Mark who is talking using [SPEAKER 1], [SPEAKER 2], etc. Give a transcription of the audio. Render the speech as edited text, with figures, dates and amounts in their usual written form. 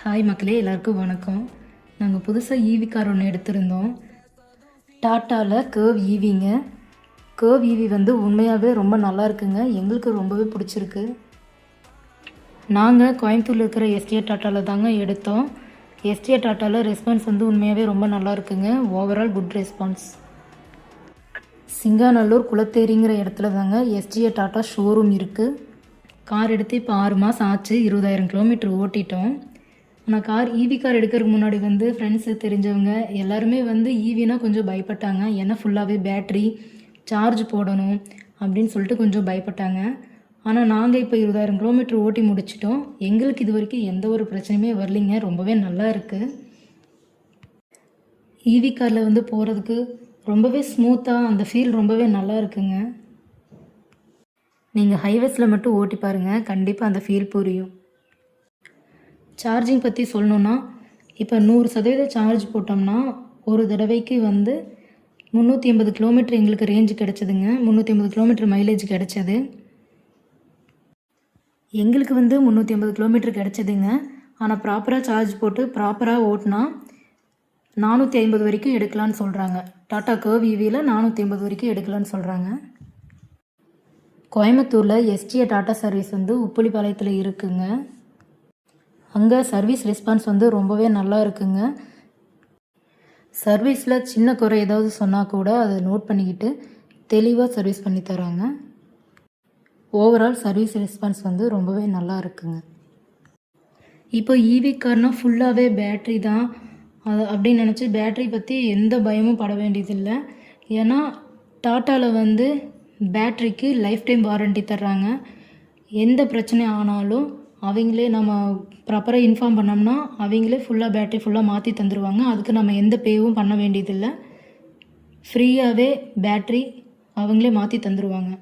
[SPEAKER 1] Hi மக்களே, எல்லாருக்கும் வணக்கம். நாங்கள் புதுசாக ஈவி கார் ஒன்று எடுத்திருந்தோம். டாட்டாவில் கர்வ் ஈவிங்க. கர்வ் ஈவி வந்து உண்மையாகவே ரொம்ப நல்லா இருக்குங்க. எங்களுக்கு ரொம்பவே பிடிச்சிருக்கு. நாங்கள் கோயம்புத்தூரில் இருக்கிற எஸ்டிஏ டாட்டாவில் தாங்க எடுத்தோம். எஸ்டிஏ டாட்டாவில் ரெஸ்பான்ஸ் வந்து உண்மையாகவே ரொம்ப நல்லா இருக்குங்க. Overall good response. சிங்காநல்லூர் குளத்தேரிங்கிற இடத்துல தாங்க எஸ்டிஏ டாட்டா ஷோரூம் இருக்குது. கார் எடுத்து இப்போ 6 மாதம் ஆச்சு. 20,000 கிலோமீட்டர் ஓட்டிட்டோம். ஆனால் ஈவி கார் எடுக்கிறதுக்கு முன்னாடி வந்து ஃப்ரெண்ட்ஸு தெரிஞ்சவங்க எல்லாருமே வந்து ஈவினா கொஞ்சம் பயப்பட்டாங்க. ஏன்னா ஃபுல்லாகவே பேட்ரி சார்ஜ் போடணும் அப்படின்னு சொல்லிட்டு கொஞ்சம் பயப்பட்டாங்க. ஆனால் நாங்கள் இப்போ 20,000 கிலோமீட்டர் ஓட்டி முடிச்சிட்டோம். எங்களுக்கு இது வரைக்கும் எந்த ஒரு பிரச்சனையுமே வரலிங்க. ரொம்பவே நல்லா இருக்குது. ஈவி காரில் வந்து போகிறதுக்கு ரொம்பவே ஸ்மூத்தாக அந்த ஃபீல் ரொம்பவே நல்லா இருக்குங்க. நீங்கள் ஹைவேஸில் மட்டும் ஓட்டி பாருங்கள், கண்டிப்பாக அந்த ஃபீல் புரியும். சார்ஜிங் பற்றி சொல்லணுன்னா, இப்போ 100% சார்ஜ் போட்டோம்னா ஒரு தடவைக்கு வந்து 380 கிலோமீட்டர் எங்களுக்கு ரேஞ்ச் கிடச்சிதுங்க. 380 கிலோமீட்டர் மைலேஜ் கிடச்சது. எங்களுக்கு வந்து 380 கிலோமீட்டர் கிடச்சிதுங்க. ஆனால் ப்ராப்பராக சார்ஜ் போட்டு ப்ராப்பராக ஓட்டினா 450 வரைக்கும் எடுக்கலான்னு சொல்கிறாங்க. டாட்டா கர்வ் ஈவியில் 450 வரைக்கும் எடுக்கலான்னு சொல்கிறாங்க. கோயம்புத்தூரில் எஸ்டிஏ டாட்டா சர்வீஸ் வந்து உப்புளிப்பாளையத்தில் இருக்குங்க. அங்கே சர்வீஸ் ரெஸ்பான்ஸ் வந்து ரொம்பவே நல்லா இருக்குங்க. சர்வீஸில் சின்ன குறை ஏதாவது சொன்னால் கூட அதை நோட் பண்ணிக்கிட்டு தெளிவாக சர்வீஸ் பண்ணி தராங்க. ஓவரால் சர்வீஸ் ரெஸ்பான்ஸ் வந்து ரொம்பவே நல்லா இருக்குங்க. இப்போ ஈவி கார்னால் ஃபுல்லாகவே பேட்ரி தான் அப்படின்னு நினச்சி பேட்ரி பற்றி எந்த பயமும் பட வேண்டியதில்லை. ஏன்னா டாட்டாவில் வந்து பேட்ரிக்கு லைஃப் டைம் வாரண்ட்டி தர்றாங்க. எந்த பிரச்சனை ஆனாலும் அவங்களே நம்ம ப்ராப்பராக இன்ஃபார்ம் பண்ணோம்னா அவங்களே பேட்டரி ஃபுல்லாக மாற்றி தந்துடுவாங்க. அதுக்கு நம்ம எந்த பேவும் பண்ண வேண்டியதில்லை. ஃப்ரீயாகவே பேட்ரி அவங்களே மாற்றி தந்துடுவாங்க.